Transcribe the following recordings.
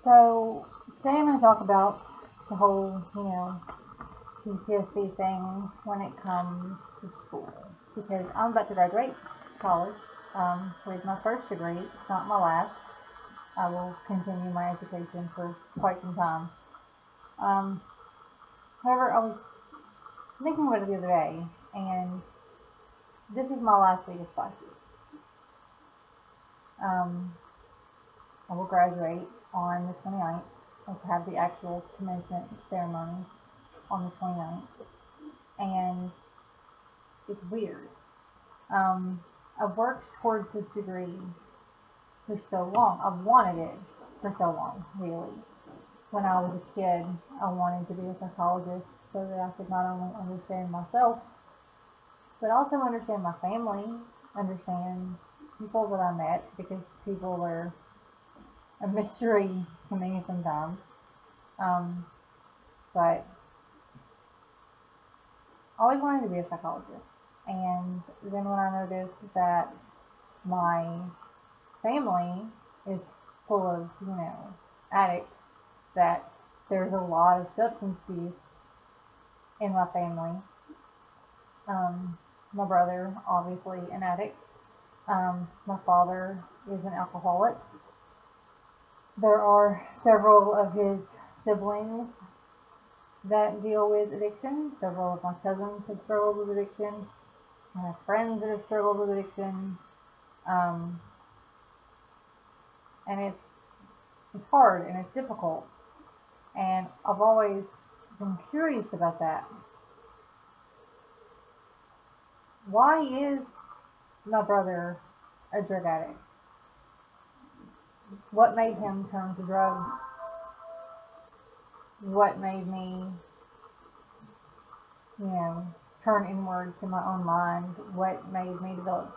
So today I'm going to talk about the whole, PTSD thing when it comes to school. Because I'm about to graduate college with my first degree. It's not my last. I will continue my education for quite some time. Um, However, I was thinking about it the other day, and this is my last week of classes. Um, I will graduate on the 29th. I'll have the actual commencement ceremony on the 29th. And it's weird. Um, I've worked towards this degree for so long. I've wanted it for so long, really. When I was a kid, I wanted to be a psychologist so that I could not only understand myself, but also understand my family, understand people that I met, because people are a mystery to me sometimes. Um, but I always wanted to be a psychologist. And then when I noticed that my family is full of, addicts, that there's a lot of substance abuse in my family. My brother, obviously, an addict. My father is an alcoholic. There are several of his siblings that deal with addiction. Several of my cousins have struggled with addiction. I have friends that have struggled with addiction. Um, and it's hard and it's difficult. And I've always been curious about that. Why is my brother a drug addict? What made him turn to drugs? What made me, turn inward to my own mind? What made me develop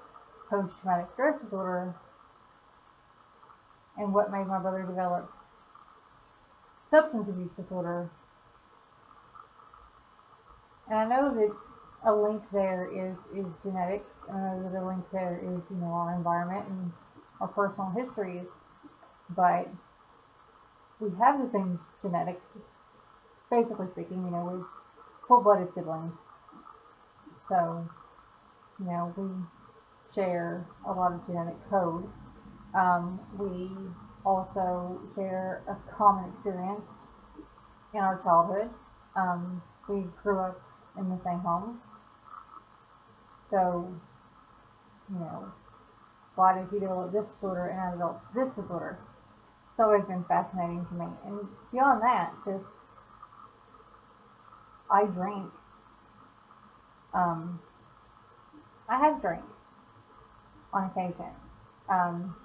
post-traumatic stress disorder? And what made my brother develop substance abuse disorder? And I know that a link there is genetics, and I know that a link there is, our environment and our personal histories, but we have the same genetics, basically speaking, we're full-blooded siblings. So, we share a lot of genetic code. We also share a common experience in our childhood. We grew up in the same home. So, why did he develop this disorder and I developed this disorder? It's always been fascinating to me. And beyond that, just, I drink. I have drank on occasion. Um,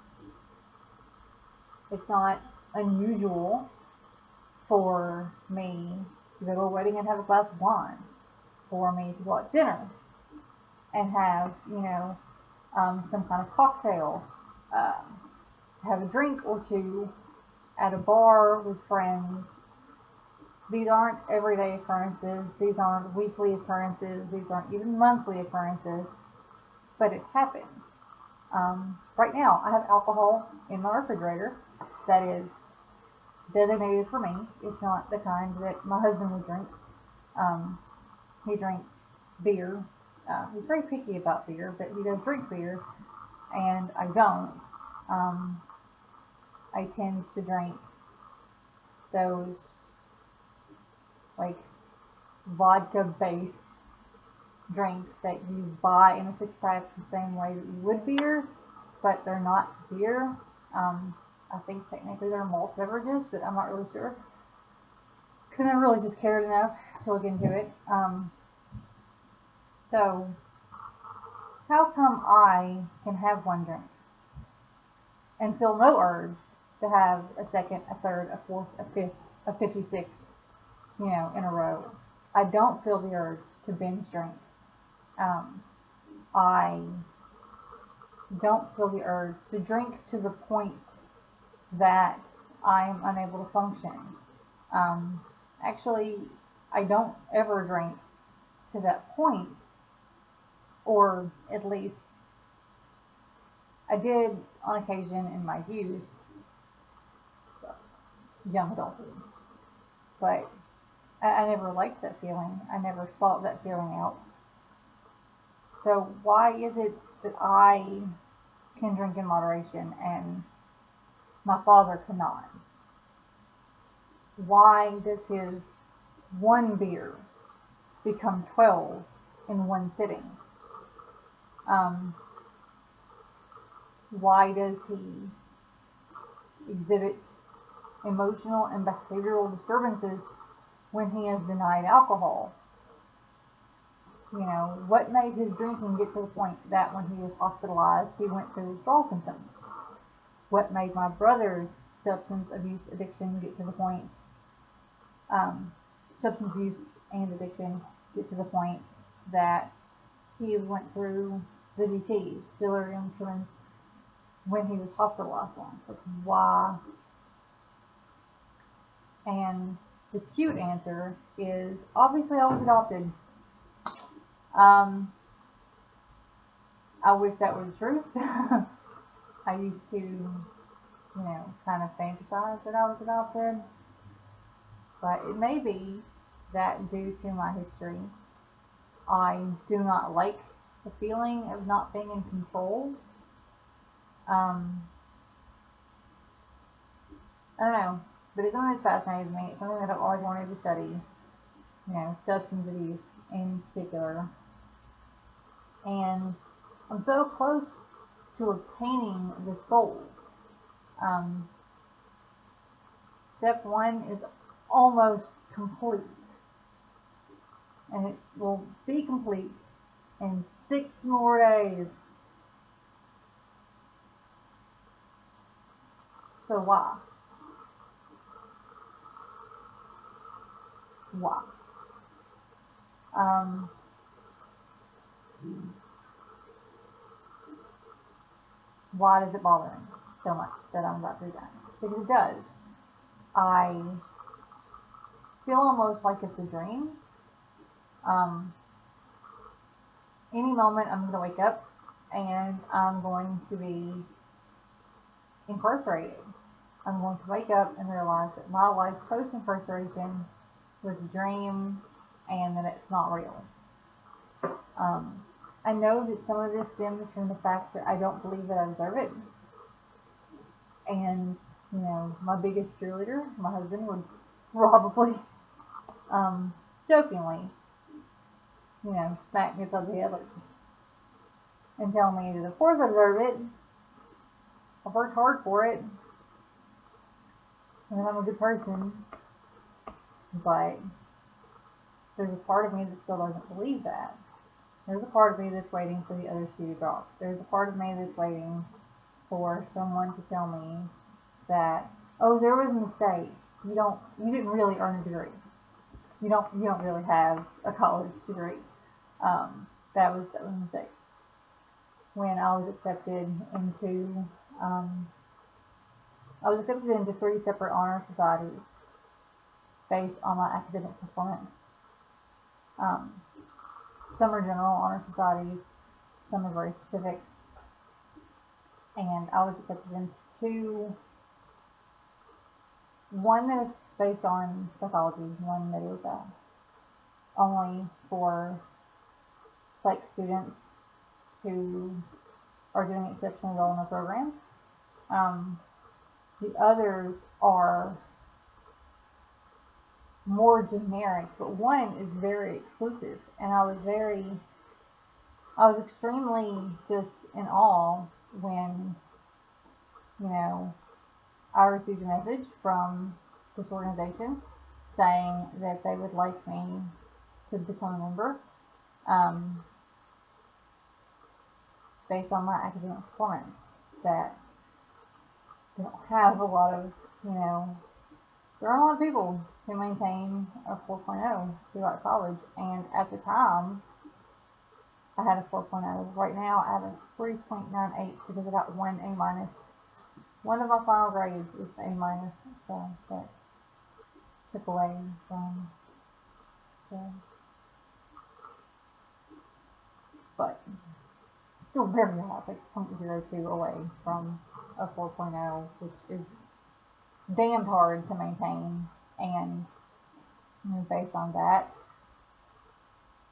it's not unusual for me to go to a wedding and have a glass of wine, for me to go out to dinner and have, some kind of cocktail, have a drink or two at a bar with friends. These aren't everyday occurrences. These aren't weekly occurrences. These aren't even monthly occurrences. But it happens. Right now, I have alcohol in my refrigerator that is designated for me. It's not the kind that my husband would drink. He drinks beer. He's very picky about beer, but he does drink beer, and I don't. I tend to drink those, like, vodka-based drinks that you buy in a six-pack the same way that you would beer, but they're not beer. I think technically they're malt beverages, but I'm not really sure, because I never really just cared enough to look into it. So, how come I can have one drink and feel no urge to have a second, a third, a fourth, a fifth, a 56th, in a row? I don't feel the urge to binge drink. I don't feel the urge to drink to the point that I am unable to function. Actually, I don't ever drink to that point, or at least I did on occasion in my youth, young adulthood. But I never liked that feeling. I never sought that feeling out. So why is it that I can drink in moderation and my father cannot? Why does his one beer become 12 in one sitting? Um, why does he exhibit emotional and behavioral disturbances when he is denied alcohol? You know, what made his drinking get to the point that when he was hospitalized, he went through withdrawal symptoms? What made my brother's substance abuse addiction get to the point, um, substance abuse and addiction get to the point that he went through the DTs, delirium tremens, when he was hospitalized once? Like, why? And the cute answer is obviously I was adopted. I wish that were the truth. I used to, kind of fantasize that I was adopted, but it may be that due to my history, I do not like the feeling of not being in control. Um, I don't know, but it's something that's fascinated me. It's something that I've always wanted to study, substance abuse in particular. And I'm so close to obtaining this goal. Um, Step one is almost complete, and it will be complete in 6 more days. So why? Why? Um, why does it bother me so much that I'm about to do that? Because it does. I feel almost like it's a dream. Um, any moment I'm going to wake up and I'm going to be incarcerated. I'm going to wake up and realize that my life post incarceration was a dream and that it's not real. I know that some of this stems from the fact that I don't believe that I deserve it. And, my biggest cheerleader, my husband, would probably, jokingly, smack me upside the head and tell me that of course I deserve it. I've worked hard for it. And I'm a good person. But there's a part of me that still doesn't believe that. There's a part of me that's waiting for the other shoe to drop. There's a part of me that's waiting for someone to tell me that, oh, there was a mistake. You didn't really earn a degree. You don't really have a college degree. That was a mistake. When I was accepted into, um, 3 separate honor societies based on my academic performance. Some are general honor societies, some are very specific, and I was accepted into 2. One that is based on psychology, one that is only for psych students who are doing exceptionally well in the programs. The others are more generic, but one is very exclusive, and I was extremely just in awe when, I received a message from this organization saying that they would like me to become a member, based on my academic performance. That they don't have a lot of, there aren't a lot of people who maintain a 4.0 throughout college, and at the time, I had a 4.0. Right now, I have a 3.98 because I got 1 A minus. One of my final grades was A minus, so that took away from the, but still very high, like 0.02 away from a 4.0, which is damned hard to maintain, and based on that,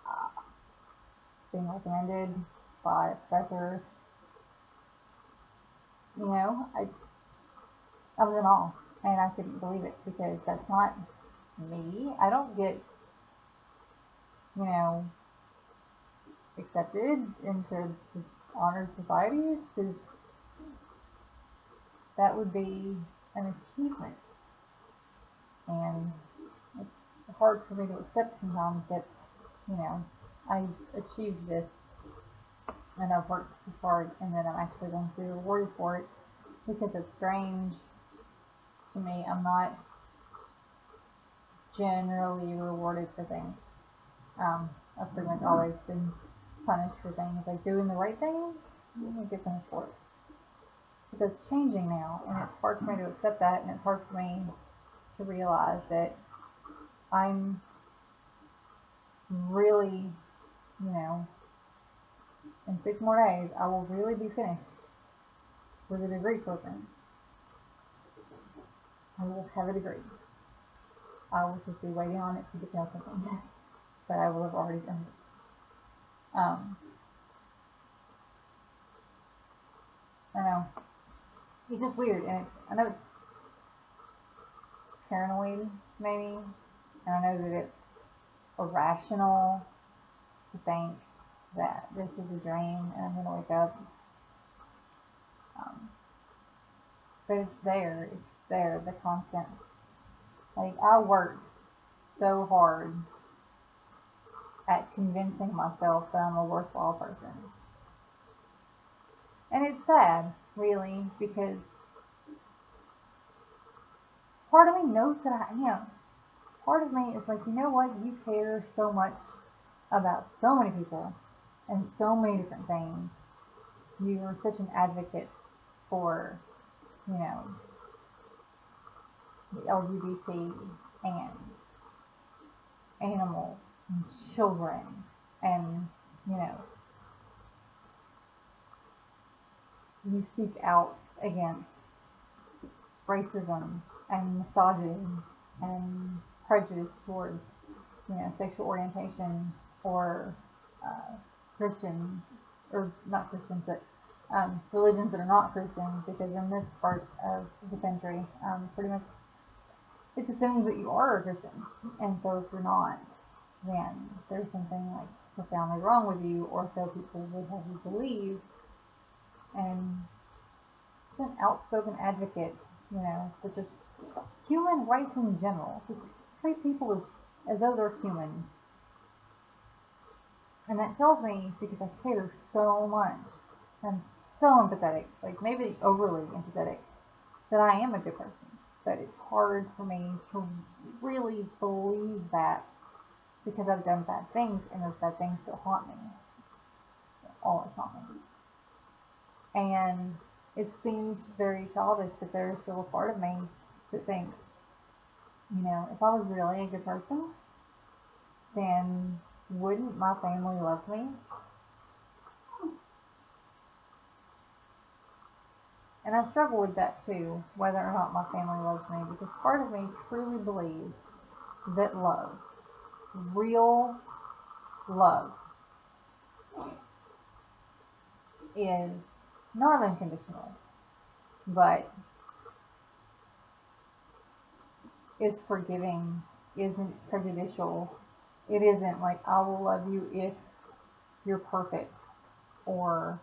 uh, being recommended by a professor, I was in awe, and I couldn't believe it because that's not me. I don't get, you know, accepted into honored societies because that would be an achievement, and it's hard for me to accept sometimes that, I achieved this and I've worked this hard and then I'm actually going to be rewarded for it because it's strange to me. I'm not generally rewarded for things. I've pretty much always been punished for things. Like doing the right thing, you get punished for it. But that's changing now, and it's hard for me to accept that, and it's hard for me to realize that I'm really, you know, in 6 more days, I will really be finished with a degree program. I will have a degree. I will just be waiting on it to become something, but I will have already done it. I know. It's just weird, and I know it's paranoid, maybe, and I know that it's irrational to think that this is a dream and I'm going to wake up. But it's there. It's there, the constant. Like, I worked so hard at convincing myself that I'm a worthwhile person. And it's sad, really, because part of me knows that I am. Part of me is like, you know what? You care so much about so many people and so many different things. You are such an advocate for, the LGBT and animals and children and, you speak out against racism and misogyny and prejudice towards, sexual orientation or Christian, or not Christians, but religions that are not Christian, because in this part of the country, pretty much it's assumed that you are a Christian, and so if you're not, then there's something like profoundly wrong with you, or so people would have you believe. And it's an outspoken advocate, for just human rights in general. Just treat people as though they're human. And that tells me, because I care so much, I'm so empathetic, like maybe overly empathetic, that I am a good person. But it's hard for me to really believe that because I've done bad things, and those bad things still haunt me. They always haunt me. And it seems very childish, but there's still a part of me that thinks, if I was really a good person, then wouldn't my family love me? And I struggle with that too, whether or not my family loves me, because part of me truly believes that love, real love, is not unconditional, but is forgiving, isn't prejudicial. It isn't like, I will love you if you're perfect, or,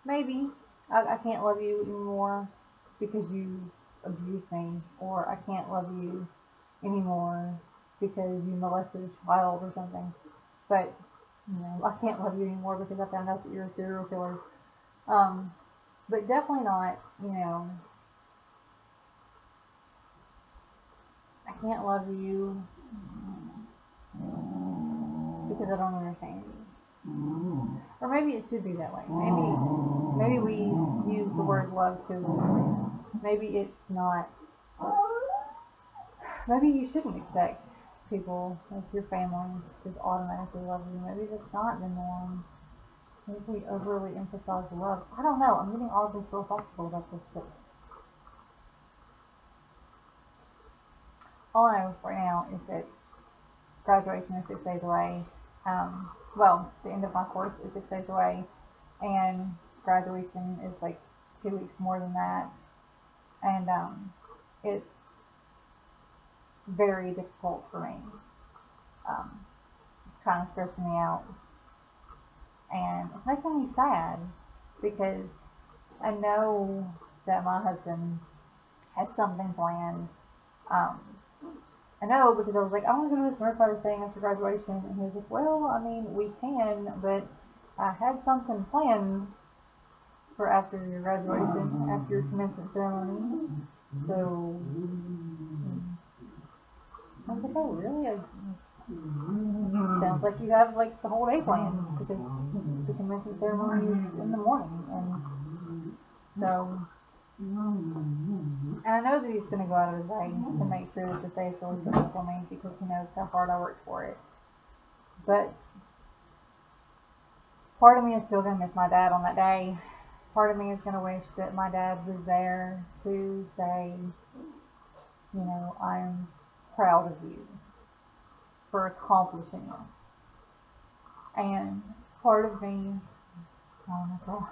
maybe I can't love you anymore because you abused me, or I can't love you anymore because you molested a child or something. But, I can't love you anymore because I found out that you're a serial killer. But definitely not, I can't love you because I don't understand you. Or maybe it should be that way. Maybe we use the word love too loosely. Maybe it's not. Maybe you shouldn't expect people, like your family, to just automatically love you. Maybe that's not the norm. Maybe we overly emphasize love. I don't know. I'm getting oddly philosophical about this, but all I know right now is that graduation is 6 days away. Well, the end of my course is 6 days away, and graduation is like 2 weeks more than that. And it's very difficult for me. It's kind of stressing me out, and it's making me sad because I know that my husband has something planned. Um, I know because I was like, I want to go to this Nerd thing after graduation, and he was like, well, I mean, we can, but I had something planned for after your graduation, after your commencement ceremony. So I was like, oh, really? Sounds like you have like the whole day planned because the commencement ceremony is in the morning, and so. And I know that he's going to go out of his way to make sure that the day is really special for me because he knows how hard I worked for it. But part of me is still going to miss my dad on that day. Part of me is going to wish that my dad was there to say, you know, I'm proud of you for accomplishing this. And part of me, oh my God,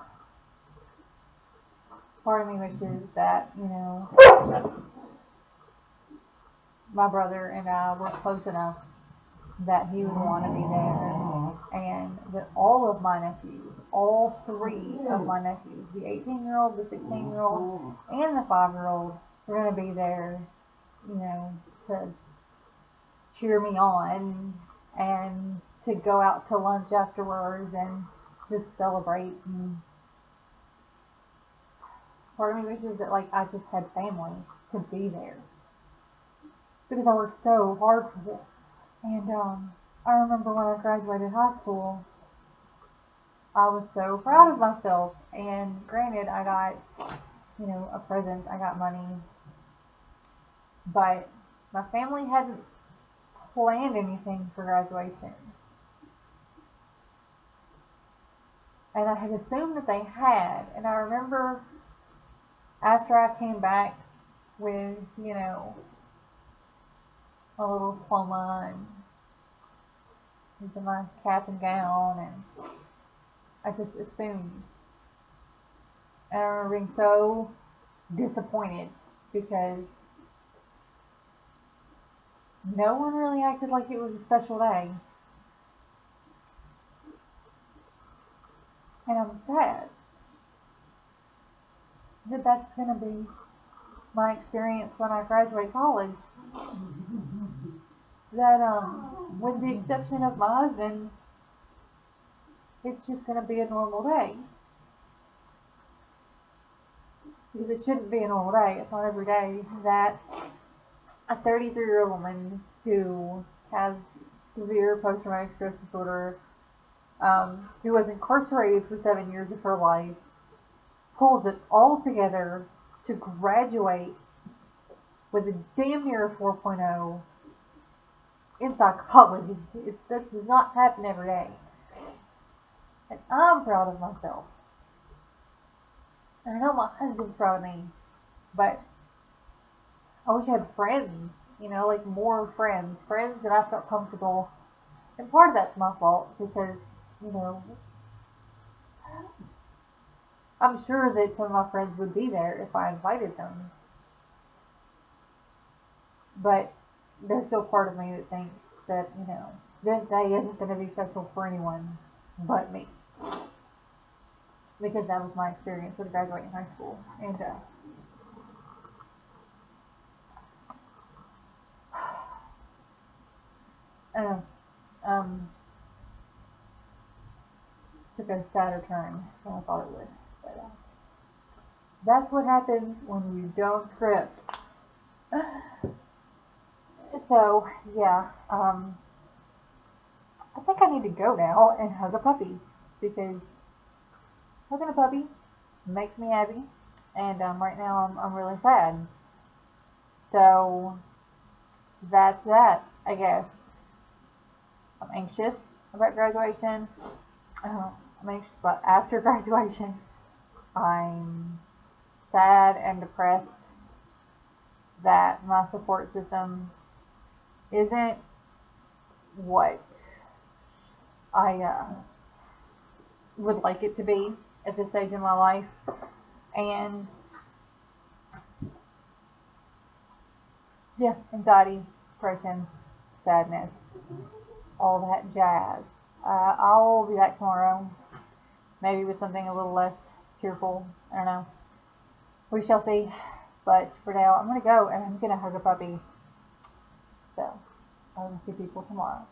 part of me wishes that, you know, my brother and I were close enough that he would want to be there, and that all of my nephews, all three of my nephews, the 18-year-old, the 16-year-old, and the 5-year-old, were going to be there, you know, to cheer me on and to go out to lunch afterwards and just celebrate. And part of me wishes that like I just had family to be there because I worked so hard for this. And I remember when I graduated high school, I was so proud of myself. And granted, I got, you know, a present, I got money, but my family hadn't planned anything for graduation. And I had assumed that they had. And I remember after I came back with, you know, a little diploma and into my cap and gown, and I just assumed. And I remember being so disappointed because no one really acted like it was a special day. And I'm sad that that's going to be my experience when I graduate college. That, with the exception of my husband, it's just going to be a normal day. Because it shouldn't be a normal day. It's not every day that a 33-year-old woman who has severe post-traumatic stress disorder, who was incarcerated for 7 years of her life, pulls it all together to graduate with a damn near a 4.0 in psychology. That does not happen every day. And I'm proud of myself. And I know my husband's proud of me. But I wish I had friends, you know, like more friends. Friends that I felt comfortable. And part of that's my fault because, you know, I'm sure that some of my friends would be there if I invited them. But there's still part of me that thinks that, you know, this day isn't going to be special for anyone but me. Because that was my experience with graduating high school. And, took a sadder turn than I thought it would. But, that's what happens when you don't script. So, yeah, I think I need to go now and hug a puppy because hugging a puppy makes me happy, and right now I'm really sad. So that's that, I guess. I'm anxious about graduation. I'm anxious about after graduation. I'm sad and depressed that my support system isn't what I would like it to be at this stage in my life. And yeah, anxiety, depression, sadness, all that jazz. I'll be back tomorrow, maybe with something a little less cheerful. I don't know. We shall see. But for now, I'm going to go and I'm going to hug a puppy. So, I'll see people tomorrow.